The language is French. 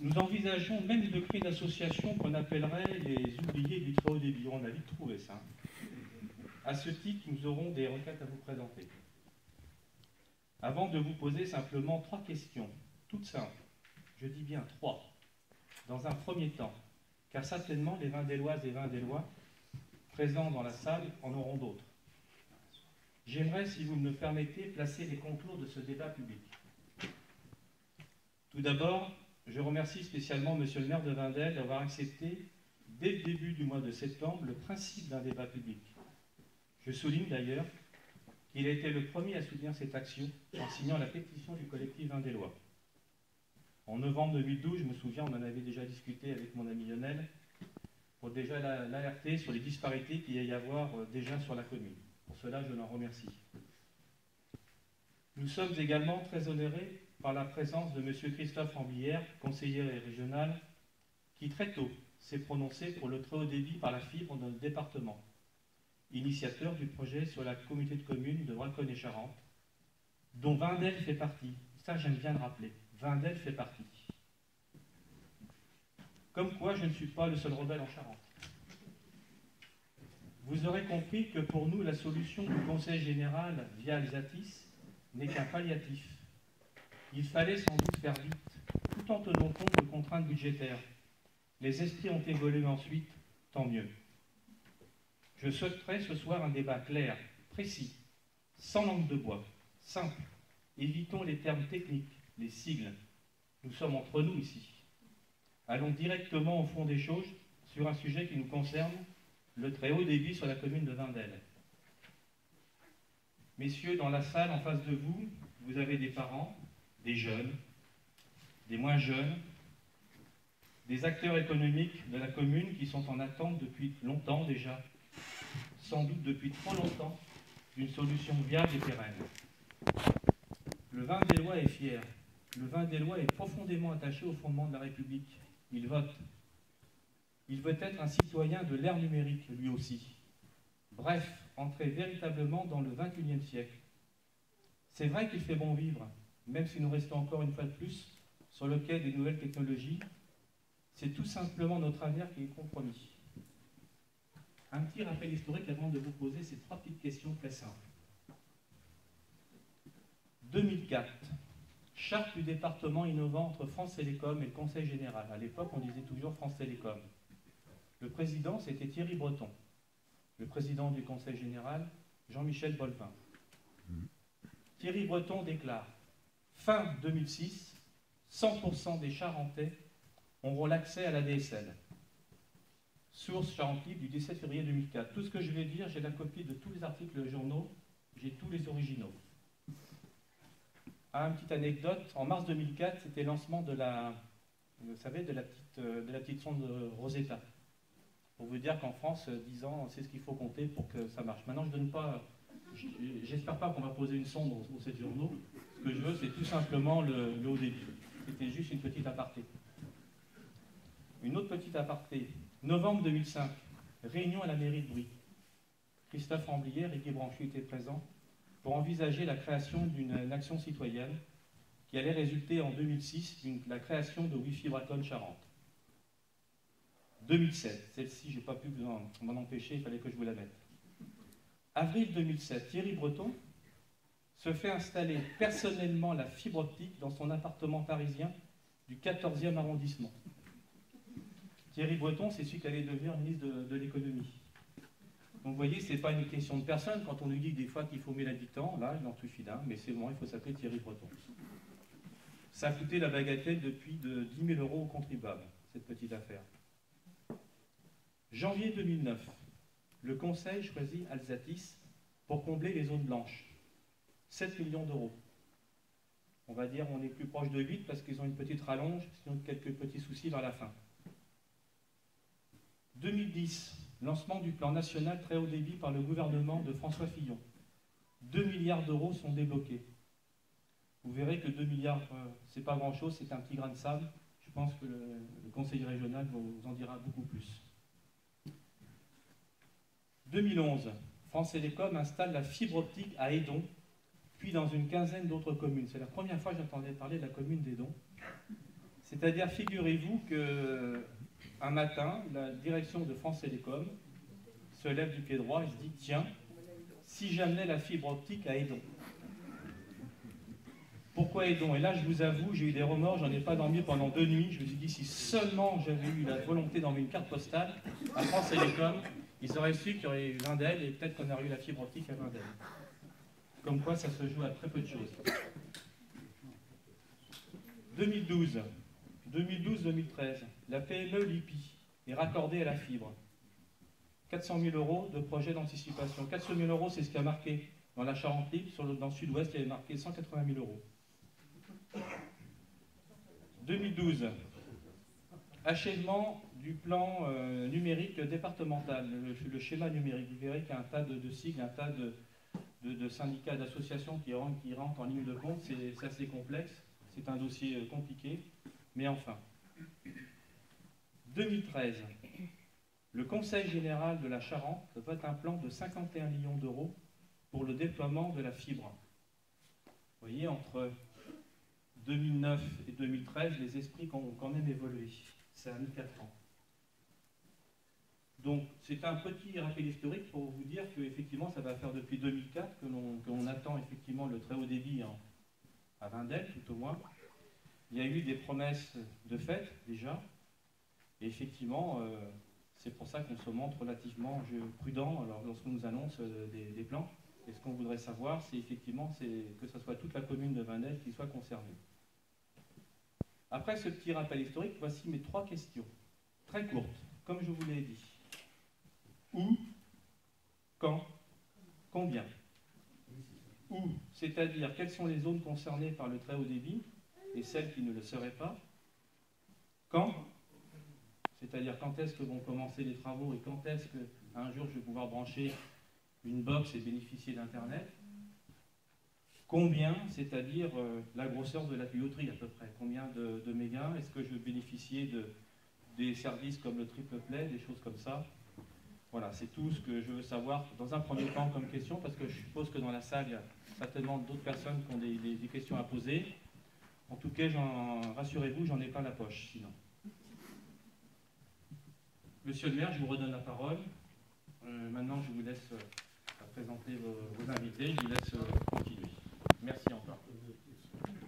Nous envisageons même de créer une association qu'on appellerait les oubliés du très haut débit. On a vite trouvé ça. À ce titre, nous aurons des requêtes à vous présenter. Avant de vous poser simplement 3 questions, toutes simples, je dis bien 3, dans un premier temps, car certainement les Vendéloises et Vendélois présents dans la salle en auront d'autres. J'aimerais, si vous me le permettez, placer les contours de ce débat public. Tout d'abord, je remercie spécialement Monsieur le maire de Vendel d'avoir accepté, dès le début du mois de septembre, le principe d'un débat public. Je souligne d'ailleurs qu'il a été le premier à soutenir cette action en signant la pétition du collectif Vendélois. En novembre 2012, je me souviens, on en avait déjà discuté avec mon ami Lionel, pour déjà l'alerter sur les disparités qu'il y a avoir déjà sur la commune. Pour cela, je l'en remercie. Nous sommes également très honorés par la présence de M. Christophe Amblière, conseiller régional, qui très tôt s'est prononcé pour le très haut débit par la fibre dans le département, initiateur du projet sur la communauté de communes de Braconne et Charente, dont Vendel fait partie. Ça, j'aime bien le rappeler. Vendel fait partie. Comme quoi, je ne suis pas le seul rebelle en Charente. Vous aurez compris que pour nous, la solution du Conseil général via Alsatis n'est qu'un palliatif. Il fallait sans doute faire vite, tout en tenant compte de contraintes budgétaires. Les esprits ont évolué ensuite, tant mieux. Je souhaiterais ce soir un débat clair, précis, sans langue de bois, simple. Évitons les termes techniques, les sigles. Nous sommes entre nous ici. Allons directement au fond des choses sur un sujet qui nous concerne, le très haut débit sur la commune de Vendel. Messieurs, dans la salle en face de vous, vous avez des parents, des jeunes, des moins jeunes, des acteurs économiques de la commune qui sont en attente depuis longtemps déjà, sans doute depuis trop longtemps, d'une solution viable et pérenne. Le Vendélois est fier. Le Vendélois est profondément attaché au fondement de la République. Il vote. Il veut être un citoyen de l'ère numérique, lui aussi. Bref, entrer véritablement dans le XXIe siècle. C'est vrai qu'il fait bon vivre, même si nous restons encore une fois de plus sur le quai des nouvelles technologies. C'est tout simplement notre avenir qui est compromis. Un petit rappel historique avant de vous poser ces 3 petites questions très simples. 2004, charte du département innovant entre France Télécom et le Conseil général. À l'époque, on disait toujours France Télécom. Le président, c'était Thierry Breton. Le président du Conseil général, Jean-Michel Bolvin. Thierry Breton déclare « Fin 2006, 100% des Charentais auront l'accès à la DSL. » Source Charente Libre du 17 février 2004. Tout ce que je vais dire, j'ai la copie de tous les articles journaux, j'ai tous les originaux. Une petite anecdote, en mars 2004, c'était le lancement de la, vous savez, de la petite sonde Rosetta. Pour vous dire qu'en France, 10 ans, c'est ce qu'il faut compter pour que ça marche. Maintenant, je donne pas, j'espère pas qu'on va poser une sonde aux 7 journaux. Ce que je veux, c'est tout simplement le haut débit. C'était juste une petite aparté. Une autre petite aparté. Novembre 2005, réunion à la mairie de Brie. Christophe Amblière et Guy Branchu étaient présents pour envisager la création d'une action citoyenne qui allait résulter en 2006 de la création de Wi-Fi Braconne Charente. 2007, celle-ci, je n'ai pas pu m'en empêcher, il fallait que je vous la mette. Avril 2007, Thierry Breton se fait installer personnellement la fibre optique dans son appartement parisien du 14e arrondissement. Thierry Breton, c'est celui qui allait devenir ministre de l'économie. Donc vous voyez, ce n'est pas une question de personne. Quand on nous dit des fois qu'il faut 1000 habitants, là, il en suffit d'un, mais c'est bon, il faut s'appeler Thierry Breton. Ça a coûté la bagatelle depuis de 10 000 € aux contribuables, cette petite affaire. Janvier 2009, le Conseil choisit Alsatis pour combler les zones blanches. 7 millions d'euros. On va dire on est plus proche de 8 parce qu'ils ont une petite rallonge, sinon quelques petits soucis vers la fin. 2010, lancement du plan national très haut débit par le gouvernement de François Fillon. 2 milliards d'euros sont débloqués. Vous verrez que 2 milliards, ce n'est pas grand-chose, c'est un petit grain de sable. Je pense que le conseiller régional vous en dira beaucoup plus. 2011, France Télécom installe la fibre optique à Édon, puis dans une quinzaine d'autres communes. C'est la première fois que j'entendais parler de la commune d'Édon. C'est-à-dire, figurez-vous qu'un matin, la direction de France Télécom se lève du pied droit et se dit « Tiens, si j'amenais la fibre optique à Édon ». Pourquoi Édon? Et là, je vous avoue, j'ai eu des remords, j'en ai pas dormi pendant 2 nuits. Je me suis dit, si seulement j'avais eu la volonté d'envoyer une carte postale à France Télécom, ils auraient su qu'il y aurait eu Vindel et peut-être qu'on aurait eu la fibre optique à Vindel. Comme quoi, ça se joue à très peu de choses. 2012, 2012-2013, la PME Lippi est raccordée à la fibre. 400 000 € de projet d'anticipation. 400 000 €, c'est ce qui a marqué dans la Charente-Libre. Dans le sud-ouest, il y avait marqué 180 000 €. 2012, achèvement du plan numérique départemental, le schéma numérique. Vous verrez qu'il y a un tas de sigles, un tas de syndicats, d'associations qui rentrent en ligne de compte. C'est assez complexe, c'est un dossier compliqué, mais enfin. 2013, le Conseil général de la Charente vote un plan de 51 millions € pour le déploiement de la fibre. Vous voyez, entre 2009 et 2013, les esprits ont quand même évolué. Ça a mis 4 ans. Donc, c'est un petit rappel historique pour vous dire qu'effectivement, ça va faire depuis 2004 que l'on attend effectivement le très haut débit à Vindel, tout au moins. Il y a eu des promesses de fait, déjà. Et effectivement, c'est pour ça qu'on se montre relativement prudent lorsqu'on nous annonce des plans. Et ce qu'on voudrait savoir, c'est effectivement que ce soit toute la commune de Vindel qui soit concernée. Après ce petit rappel historique, voici mes 3 questions, très courtes, comme je vous l'ai dit. Où, quand, combien? Où, c'est-à-dire quelles sont les zones concernées par le très haut débit et celles qui ne le seraient pas? Quand, c'est-à-dire quand est-ce que vont commencer les travaux et quand est-ce qu'un jour je vais pouvoir brancher une box et bénéficier d'Internet? Combien, c'est-à-dire la grosseur de la tuyauterie à peu près? Combien de mégas? Est-ce que je vais bénéficier des services comme le triple play, des choses comme ça? Voilà, c'est tout ce que je veux savoir dans un premier temps comme question, parce que je suppose que dans la salle, il y a certainement d'autres personnes qui ont des questions à poser. En tout cas, rassurez-vous, j'en ai pas la poche, sinon. Monsieur le maire, je vous redonne la parole. Maintenant, je vous laisse présenter vos invités. Je vous laisse continuer. Merci encore.